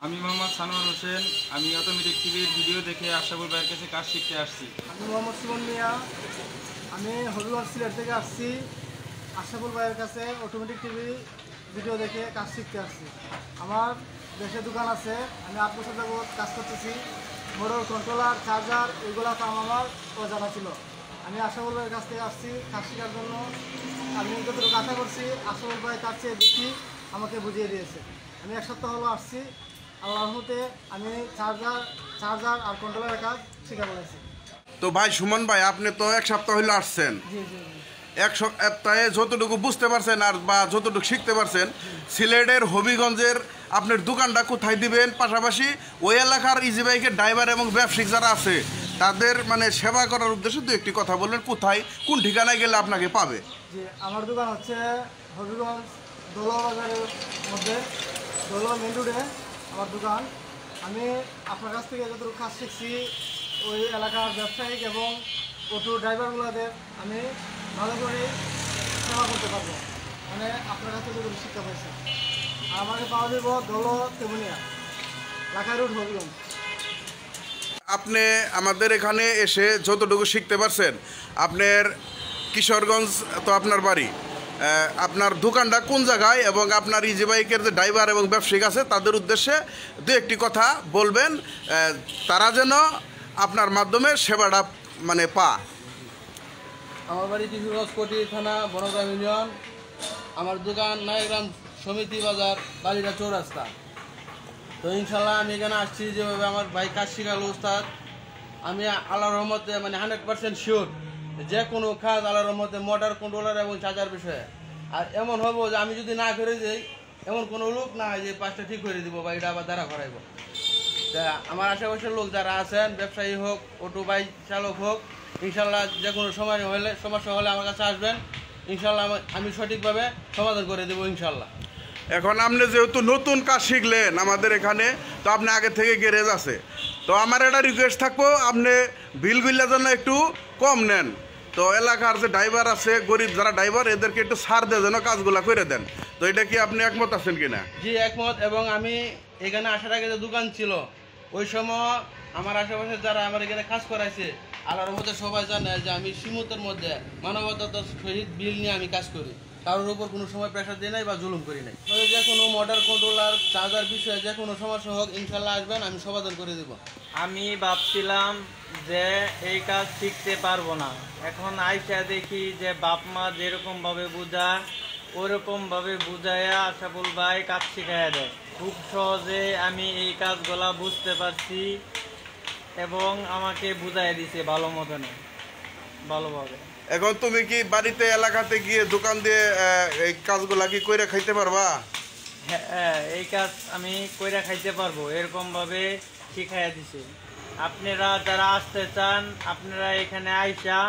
আমি মোহাম্মদ সানোয়ার হোসেন। আমি অটোমেটিক টিভির ভিডিও দেখে আশরাফুল ভাইয়ের কাছে কাজ শিখতে আসছি। আমি মোহাম্মদ সুমন মিয়া। আমি হবিগঞ্জ সিলেট থেকে আসছি। আশরাফুল ভাইয়ের কাছে অটোমেটিক টিভি ভিডিও দেখে কাজ শিখতে আসছি। আমার দেশে দোকান আছে, আমি 8 বছর যাবত কাজ করতেছি। মোটর কন্ট্রোলার, চার্জার এগুলো কাম আমার অজানা ছিল। আমি আশরাফুল ভাইয়ের কাছ থেকে আসছি কাজ শেখার জন্য। আমি যতটুকু আশা করছি আশরাফুল ভাই তার চেয়ে বেশি আমাকে বুঝিয়ে দিয়েছে। আমি 1 সপ্তাহ হলো আসছি। আল্লাহর রহমতে আমি চার্জার আর কন্ট্রোলারের কাজ শিখা বলেছি। তো ভাই সুমন ভাই, আপনি তো 1 সপ্তাহ হইলে আসছেন। জি জি জি। 1 সপ্তাহে যতটুকু বুঝতে পারছেন আর বা যতটুকু শিখতে পারছেন, সিলেটের হবিগঞ্জের আপনার দোকানটা কোথায় দিবেন, পাশাপাশি ওই এলাকার ইজি বাইকের ড্রাইভার এবং ব্যবসায়িক যারা আছে তাদের মানে সেবা করার উদ্দেশ্যে দু একটি কথা বললেন। কোথায়, কোন ঠিকানায় গেলে আপনাকে পাবে? জি, আমার দোকান হচ্ছে হবিগঞ্জ দোলা বাজারের মধ্যে, দোলা মেন রোডে আমার দোকান। আমি আপনার কাছ থেকে যতটুকু কাজ শিখছি ওই এলাকার ব্যবসায়িক এবং অটো ড্রাইভারগুলোদের আমি ভালো করে সেবা করতে পারবো, মানে আপনার কাছ থেকে যতটুকু শিক্ষা পাইছি। আর আমাকে পাওয়া যাব দোলো তেমুনিয়া, লাখা রোড, হবিগঞ্জ। আপনি আমাদের এখানে এসে যতটুকু শিখতে পারছেন, আপনার কিশোরগঞ্জ তো আপনার বাড়ি, আপনার দোকানটা কোন জায়গায় এবং আপনার ইজি বাইকের যে ড্রাইভার এবং ব্যবসায়িক আছে তাদের উদ্দেশ্যে দু একটি কথা বলবেন, তারা যেন আপনার মাধ্যমে সেবাটা মানে আমার বাড়ি কিশোরগঞ্জ কোটি থানা, বনগ্রাম ইউনিয়ন। আমার দোকান নাইগ্রাম সমিতি বাজার, বালিরা চৌরাস্তা। তো ইনশাল্লাহ আমি এখানে আসছি যেভাবে আমার ভাই কাজ শিখালো উস্তাদ। আমি আল্লাহর রহমতে মানে 100% শিওর যে কোনো কাজ আল্লাহর রহমতে মোটর কন্ট্রোলার এবং চার্জার বিষয়ে। আর এমন হবো যে আমি যদি না করে যাই, এমন কোনো লোক না যে পাঁচটা ঠিক করে দিব বা এটা আবার দাঁড়া করাইব। তা আমার আশেপাশের লোক যারা আছেন, ব্যবসায়ী হোক, অটো বাইক চালক হোক, ইনশাল্লাহ যে কোনো সময় হলে সমস্যা হলে আমার কাছে আসবেন। ইনশাল্লাহ আমি সঠিকভাবে সমাধান করে দেবো ইনশাল্লাহ। এখন আপনি যেহেতু নতুন কাজ শিখলেন আমাদের এখানে, তো আপনি আগে থেকে গ্যারেজ আছে, তো আমার একটা রিকোয়েস্ট থাকবো, আপনি বিলগুলা যেন একটু কম নেন। তো এলাকার যে ড্রাইভার আছে, গরিব যারা ড্রাইভার, এদেরকে একটু ছাড় দিয়ে যেন কাজগুলা করে দেন। তো এটা কি আপনি একমত আছেন কিনা? জি একমত। এবং আমি এখানে আসার আগে যে দোকান ছিল ওই সময় আমার আশেপাশে যারা আমার এখানে কাজ করাইছে, আল্লাহর মধ্যে সবাই জানে যে আমি সীমিতের মধ্যে মানবতার সহিত বিল নিয়ে আমি কাজ করি। কারোর উপর কোনো সময় প্রেশার দিই নাই বা জুলুম করি নাই। তবে যে কোনো মোটর কন্ট্রোলার, চার্জার বিষয়ে যে কোনো সমস্যা হোক ইনশাল্লাহ আসবেন, আমি সমাধান করে দেবো। আমি ভাবছিলাম যে এই কাজ শিখতে পারবো না, এখন আইসা দেখি যে বাপ মা যেরকমভাবে বুঝায় ওরকমভাবে বুঝাইয়া আশরাফুল ভাই কাজ শিখাইয়া দেয়। খুব সহজে আমি এই কাজগুলা বুঝতে পারছি এবং আমাকে বুঝাইয়া দিছে ভালো মতনে, ভালোভাবে। এখন তুমি কি বাড়িতে এলাকাতে গিয়ে দোকান দিয়ে এই কাজগুলা কি কইরা খাইতে পারবা? হ্যাঁ, এই কাজ আমি কইরা খাইতে পারবো, এরকমভাবে শিখাইয়া দিছে। আপনারা যারা আসতে চান আপনারা এখানে আইসা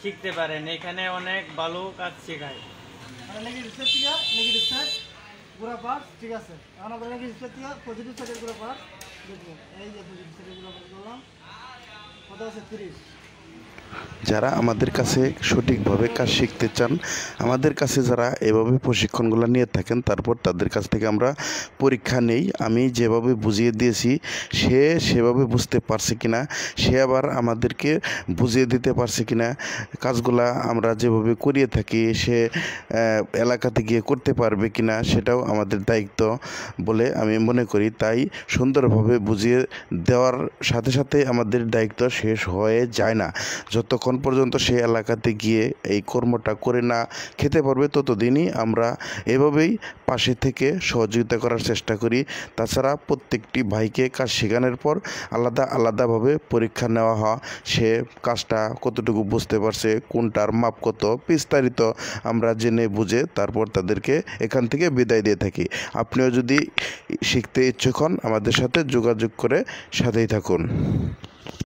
শিখতে পারেন, এখানে অনেক ভালো কাজ শেখায়। নেগেটিভ সাইড পুরো পার্ট ঠিক আছে। এখন আমরা নেগেটিভ সাইড থেকে পজিটিভ সাইডের পুরো পার্ট দেখবেন। এই যে পজিটিভ সাইডের পুরো পার্ট করলাম, কত আছে 30। যারা আমাদের কাছে সঠিকভাবে কাজ শিখতে চান, আমাদের কাছে যারা এভাবে প্রশিক্ষণগুলো নিয়ে থাকেন, তারপর তাদের কাছ থেকে আমরা পরীক্ষা নেই। আমি যেভাবে বুঝিয়ে দিয়েছি সে সেভাবে বুঝতে পারছে কিনা, সে আবার আমাদেরকে বুঝিয়ে দিতে পারছে কিনা, কাজগুলা আমরা যেভাবে করিয়ে থাকি সে এলাকাতে গিয়ে করতে পারবে কিনা, সেটাও আমাদের দায়িত্ব বলে আমি মনে করি। তাই সুন্দরভাবে বুঝিয়ে দেওয়ার সাথে সাথে আমাদের দায়িত্ব শেষ হয়ে যায় না। যতক্ষণ পর্যন্ত সে এলাকাতে গিয়ে এই কর্মটা করে না খেতে পারবে, ততদিনই আমরা এভাবেই পাশে থেকে সহযোগিতা করার চেষ্টা করি। তাছাড়া প্রত্যেকটি ভাইকে কাজ শেখানোর পর আলাদা আলাদাভাবে পরীক্ষা নেওয়া হয়, সে কাজটা কতটুকু বুঝতে পারছে, কোনটার মাপ কত, বিস্তারিত আমরা জেনে বুঝে তারপর তাদেরকে এখান থেকে বিদায় দিয়ে থাকি। আপনিও যদি শিখতে ইচ্ছুক হন আমাদের সাথে যোগাযোগ করে সাথেই থাকুন।